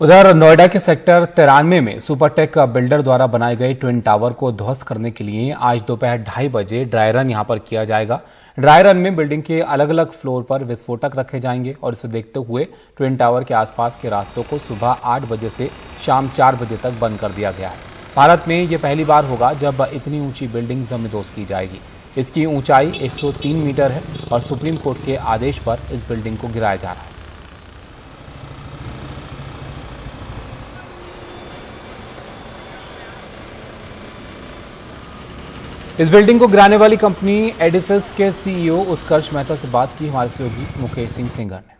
उधर नोएडा के सेक्टर 93 में सुपरटेक बिल्डर द्वारा बनाए गए ट्विन टावर को ध्वस्त करने के लिए आज दोपहर 2:30 बजे ड्राई रन यहां पर किया जाएगा। ड्राई रन में बिल्डिंग के अलग अलग फ्लोर पर विस्फोटक रखे जाएंगे और इसे देखते हुए ट्विन टावर के आसपास के रास्तों को सुबह 8 बजे से शाम 4 बजे तक बंद कर दिया गया है। भारत में यह पहली बार होगा जब इतनी ऊंची बिल्डिंग जमींदोज की जाएगी। इसकी ऊंचाई 103 मीटर है और सुप्रीम कोर्ट के आदेश पर इस बिल्डिंग को गिराया जा रहा है। इस बिल्डिंग को गिराने वाली कंपनी एडिफिस के सीईओ उत्कर्ष मेहता से बात की हमारे सहयोगी मुकेश सिंह सेंगर ने।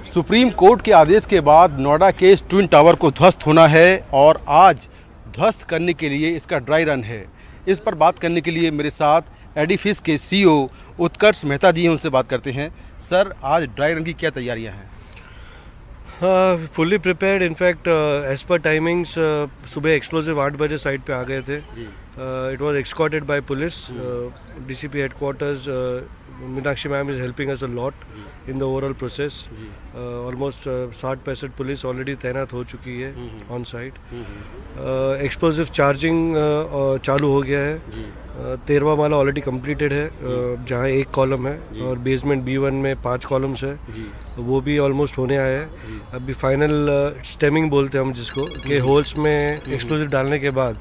सुप्रीम कोर्ट के आदेश के बाद नोएडा के इस ट्विन टावर को ध्वस्त होना है और आज ध्वस्त करने के लिए इसका ड्राई रन है। इस पर बात करने के लिए मेरे साथ एडिफिस के सीईओ उत्कर्ष मेहता जी हैं, उनसे बात करते हैं। सर, आज ड्राई रन की क्या तैयारियां हैं? Fully prepared. In fact as per timings सुबह एक्सप्लोसिव 8 बजे साइट पे आ गए थे। It was escorted by police. DCP headquarters Meenakshi ma'am is helping us a lot in the overall process. Almost 60-65 police already तैनात हो चुकी है ऑन साइट। एक्सप्लोसिव चार्जिंग चालू हो गया है। 13वां माला ऑलरेडी कंप्लीटेड है, जहाँ 1 कॉलम है, और बेसमेंट B1 में 5 कॉलम्स है, वो भी ऑलमोस्ट होने आया है। अभी फाइनल स्टेमिंग बोलते हैं हम जिसको, कि होल्स में एक्सप्लोसिव डालने के बाद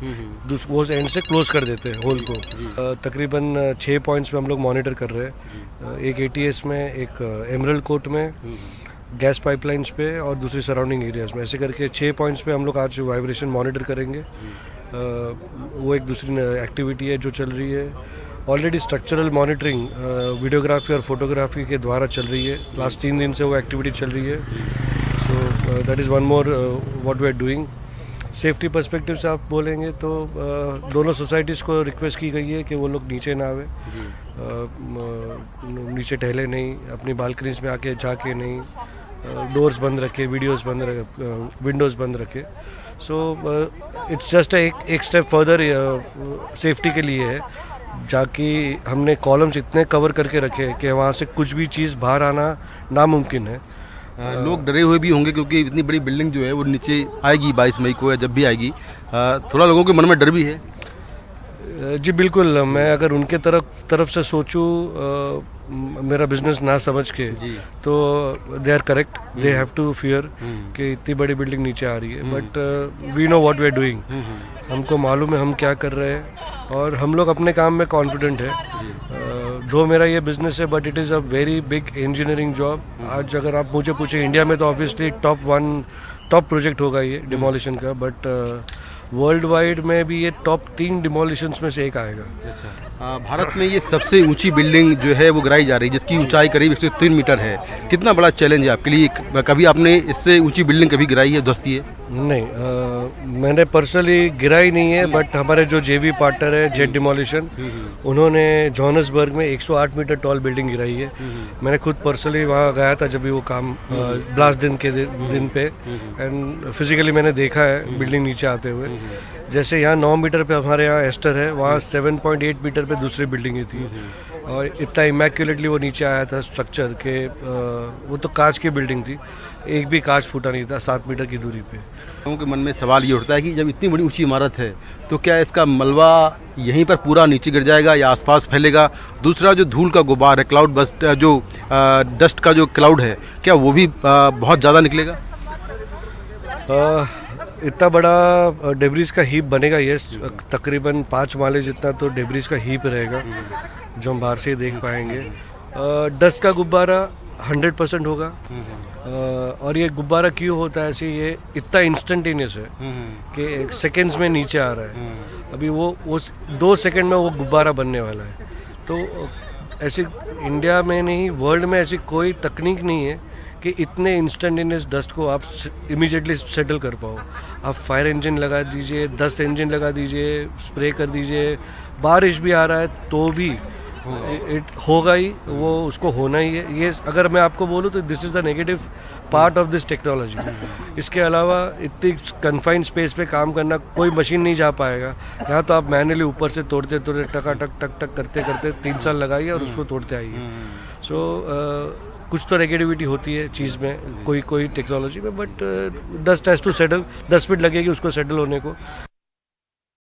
वो एंड से क्लोज कर देते हैं होल को। तकरीबन 6 पॉइंट्स पे हम लोग मॉनिटर कर रहे हैं, एक ATS में, एक एमरल्ड कोर्ट में, गैस पाइपलाइंस पे और दूसरी सराउंडिंग एरियाज में। ऐसे करके 6 पॉइंट्स पे हम लोग आज वाइब्रेशन मॉनिटर करेंगे। वो एक दूसरी एक्टिविटी है जो चल रही है। ऑलरेडी स्ट्रक्चरल मॉनिटरिंग वीडियोग्राफी और फोटोग्राफी के द्वारा चल रही है। लास्ट 3 दिन से वो एक्टिविटी चल रही है। So that is one more what we are doing. Safety perspective से आप बोलेंगे तो दोनों सोसाइटीज़ को रिक्वेस्ट की गई है कि वो लोग नीचे ना आवे, नीचे टहले नहीं, अपनी बालकनीज में आके जाके नहीं, डोर्स बंद रखे, विंडोज़ बंद रखे। सो इट्स जस्ट एक स्टेप फर्दर सेफ्टी के लिए है, जाकि हमने कॉलम्स इतने कवर करके रखे कि वहाँ से कुछ भी चीज़ बाहर आना नामुमकिन है। लोग डरे हुए भी होंगे क्योंकि इतनी बड़ी बिल्डिंग जो है वो नीचे आएगी 22 मई को, या जब भी आएगी। थोड़ा लोगों के मन में डर भी है। जी बिल्कुल। मैं अगर उनके तरफ से सोचूं, मेरा बिजनेस ना समझ के, तो they are correct. They have to fear कि इतनी बड़ी बिल्डिंग नीचे आ रही है, but we know what we are doing. हमको मालूम है हम क्या कर रहे हैं और हम लोग अपने काम में कॉन्फिडेंट है। जो मेरा ये बिजनेस है, but it is a very big engineering job. आज अगर आप मुझे पूछे इंडिया में, तो ऑब्वियसली टॉप प्रोजेक्ट होगा ये डिमोलिशन का, बट वर्ल्ड वाइड में भी ये टॉप 3 डिमोलिशंस में से एक आएगा। भारत में ये सबसे ऊंची बिल्डिंग जो है वो गिराई जा रही है, जिसकी ऊंचाई करीब 103 मीटर है। कितना बड़ा चैलेंज है आपके लिए? कभी आपने इससे ऊंची बिल्डिंग कभी गिराई है, ध्वस्त की है? नहीं, मैंने पर्सनली गिराई नहीं है, बट हमारे जो JV पार्टनर है जेट डिमोलिशन, उन्होंने जोहान्सबर्ग में 108 मीटर टॉल बिल्डिंग गिराई है। मैंने खुद पर्सनली वहाँ गया था जब भी वो काम ब्लास्ट दिन पे, एंड फिजिकली मैंने देखा है बिल्डिंग नीचे आते हुए। जैसे यहाँ 9 मीटर पे हमारे यहाँ एस्टर है, वहाँ 7.8 मीटर पे दूसरी बिल्डिंग थी, और इतना इमैक्युलेटली वो नीचे आया था स्ट्रक्चर के। वो तो कांच की बिल्डिंग थी, एक भी कांच फूटा नहीं था 7 मीटर की दूरी पे। लोगों के मन में सवाल ये उठता है कि जब इतनी बड़ी ऊंची इमारत है, तो क्या इसका मलबा यहीं पर पूरा नीचे गिर जाएगा या आसपास फैलेगा? दूसरा, जो धूल का गुबार है, क्लाउड बस्ट, जो डस्ट का जो क्लाउड है, क्या वो भी बहुत ज़्यादा निकलेगा? इतना बड़ा डेब्रिज का हीप बनेगा, ये तकरीबन 5 माले जितना तो डेब्रिज का हीप रहेगा, जो हम बाहर से देख पाएंगे। डस्ट का गुब्बारा 100% होगा। और ये गुब्बारा क्यों होता है ऐसे? ये इतना इंस्टेंटेनियस है कि सेकंड्स में नीचे आ रहा है। अभी वो 2 सेकंड में वो गुब्बारा बनने वाला है। तो ऐसे इंडिया में नहीं, वर्ल्ड में ऐसी कोई तकनीक नहीं है कि इतने इंस्टेंटेनियस डस्ट को आप इमीडिएटली सेटल कर पाओ। आप फायर इंजन लगा दीजिए, डस्ट इंजन लगा दीजिए, स्प्रे कर दीजिए, बारिश भी आ रहा है तो भी होगा ही, वो उसको होना ही है। ये अगर मैं आपको बोलूँ तो this is the negative part of this technology. इसके अलावा इतनी कन्फाइंड स्पेस पे काम करना, कोई मशीन नहीं जा पाएगा। यहाँ तो आप मैनुअली ऊपर से तोड़ते टका टक टक टक करते 3 साल लगाइए और उसको तोड़ते आइए। सो कुछ तो नेगेटिविटी होती है चीज़ में, कोई टेक्नोलॉजी में, but dust has to settle, 10 minute लगेगी उसको सेटल होने को।